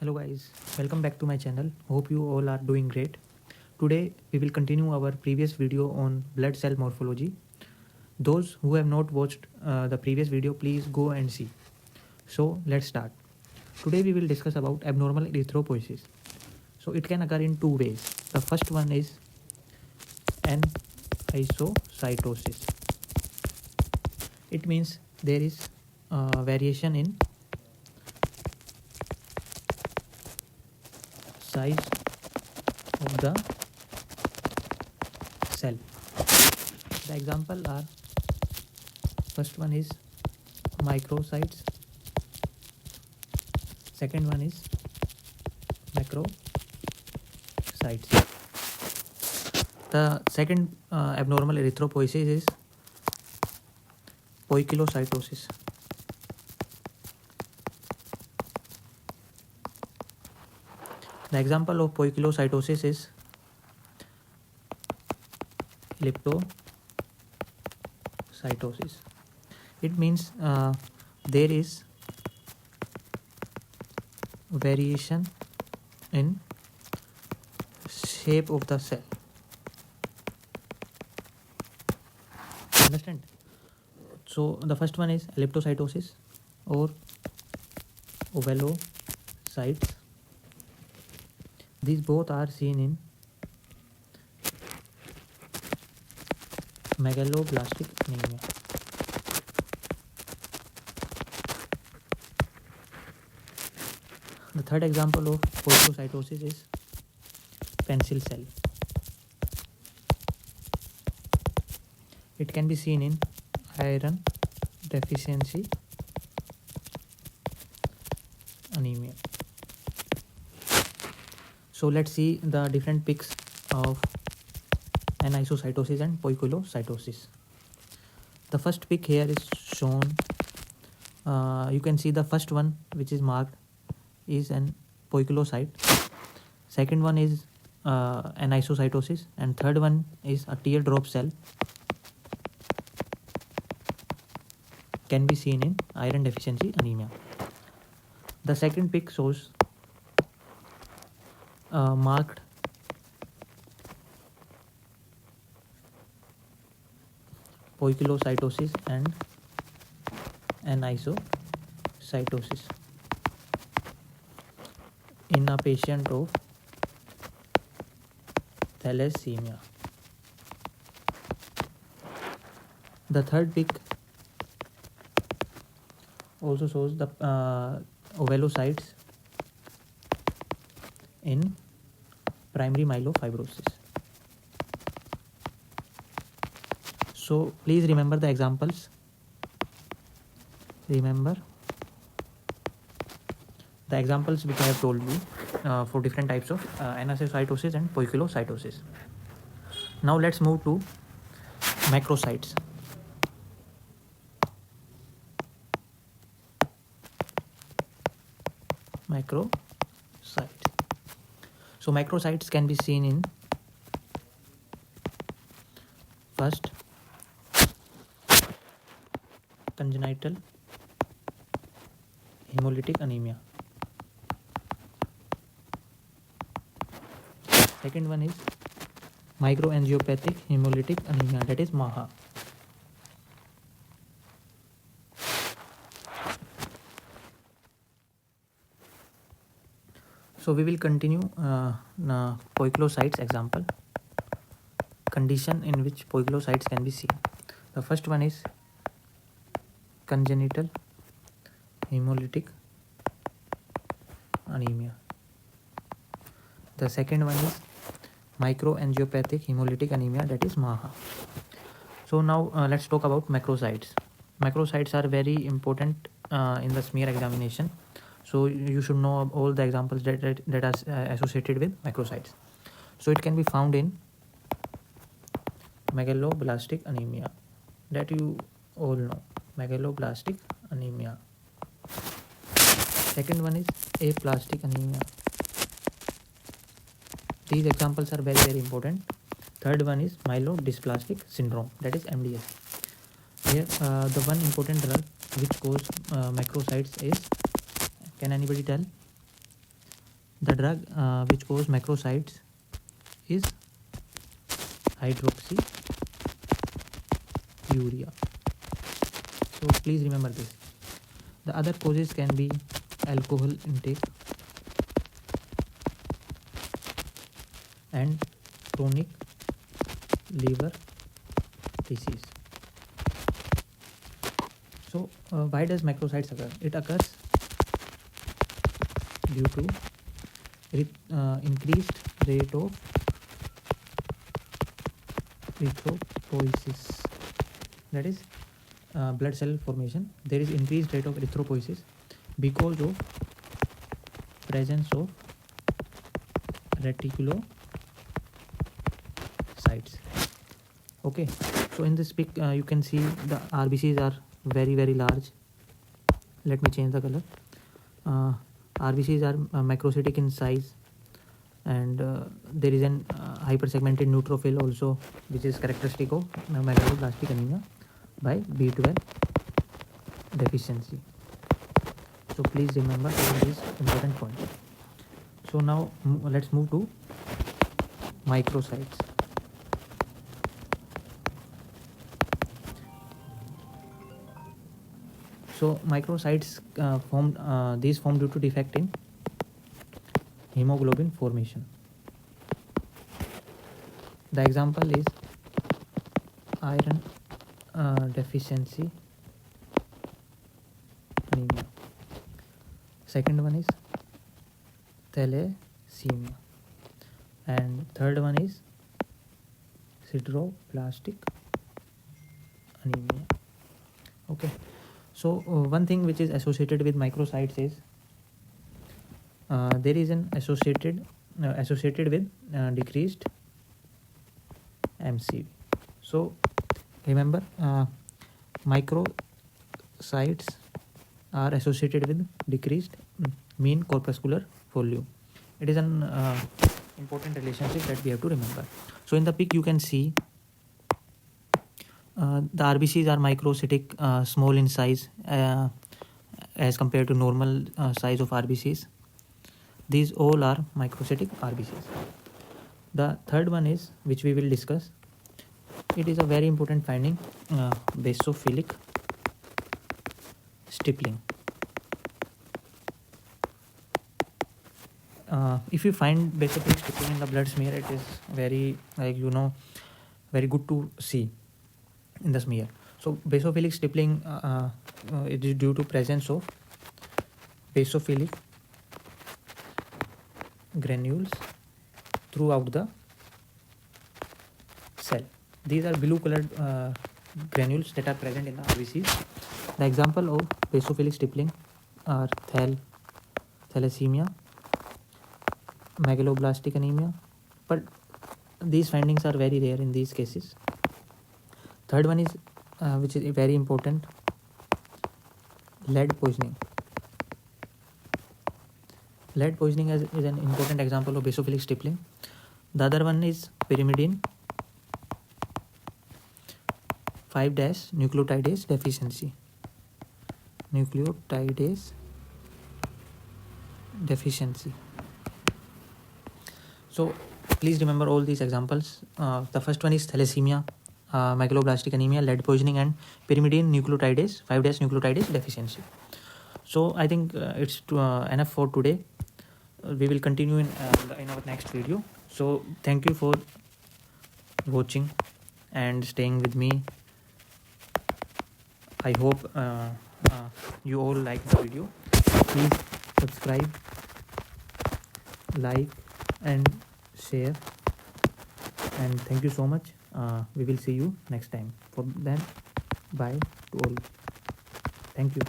Hello guys, welcome back to my channel. Hope you all are doing great. Today we will continue our previous video on blood cell morphology. Those who have not watched the previous video, please go and see. So let's start. Today we will discuss about abnormal erythropoiesis. So it can occur in two ways. The first one is anisocytosis. It means there is variation in size of the cell. The example are, first one is microcytes, second one is macrocytes. The second abnormal erythropoiesis is poikilocytosis. The example of poikilocytosis is elliptocytosis. It means there is variation in shape of the cell. Understand? So the first one is elliptocytosis or ovelocytes. These both are seen in megaloblastic anemia. The third example of poikilocytosis is pencil cell. It can be seen in iron deficiency anemia. So let's see the different pics of anisocytosis and poikilocytosis. The first pic here is shown. You can see the first one which is marked is an poikilocyte. Second one is anisocytosis, and third one is a teardrop cell. Can be seen in iron deficiency anemia. The second pic shows marked poikilocytosis and anisocytosis in a patient of thalassemia. The third pic also shows the ovelocytes in primary myelofibrosis. So please remember the examples. Remember the examples which I have told you for different types of anisocytosis and poikilocytosis. Now let's move to macrocytes. Macrocytes. So macrocytes can be seen in first congenital hemolytic anemia. Second one is microangiopathic hemolytic anemia, that is MAHA. So we will continue poikilocytes example. Condition in which poikilocytes can be seen. The first one is congenital hemolytic anemia. The second one is microangiopathic hemolytic anemia, that is MAHA. So now let's talk about macrocytes. Macrocytes are very important in the smear examination. So you should know all the examples that are associated with macrocytes. So it can be found in megaloblastic anemia, that you all know, megaloblastic anemia. Second one is aplastic anemia. These examples are very important. Third one is myelodysplastic syndrome, that is MDS. Here the one important drug which causes macrocytes is, can anybody tell? The drug which cause macrocytes is hydroxyurea. So please remember this. The other causes can be alcohol intake and chronic liver disease. So why does macrocytes occur? It occurs due to increased rate of erythropoiesis, that is blood cell formation. There is increased rate of erythropoiesis because of presence of reticulocytes. Okay, so in this pic you can see the RBCs are very large. Let me change the color. RBCs are macrocytic in size, and there is an hypersegmented neutrophil also, which is characteristic of megaloblastic anemia by B12 deficiency. So please remember all these important points. So now let's move to microcytes. So microcytes form due to defect in hemoglobin formation. The example is iron deficiency anemia. Second one is thalassemia, and third one is sideroblastic anemia. Okay, so one thing which is associated with microcytes is there is an associated with decreased MCV. So remember, microcytes are associated with decreased mean corpuscular volume. It is an important relationship that we have to remember. So in the pic you can see the RBCs are microcytic, small in size as compared to normal size of RBCs. These all are microcytic RBCs. The third one is, which we will discuss, it is a very important finding, basophilic stippling. If you find basophilic stippling in the blood smear, it is very very good to see in the smear. So basophilic stippling it is due to presence of basophilic granules throughout the cell. These are blue colored granules that are present in the RBCs. The example of basophilic stippling are thalassemia, megaloblastic anemia, but these findings are very rare in these cases. Third one is which is very important, lead poisoning. Lead poisoning is an important example of basophilic stippling. The other one is pyrimidine 5-nucleotidase deficiency. So please remember all these examples. The first one is thalassemia, megaloblastic anemia, lead poisoning, and pyrimidine nucleotidase 5-nucleotidase deficiency. So I think it's enough for today. We will continue in our next video. So thank you for watching and staying with me. I hope you all like the video. Please subscribe, like, and share. And thank you so much. We will see you next time. For then, bye to all. Thank you.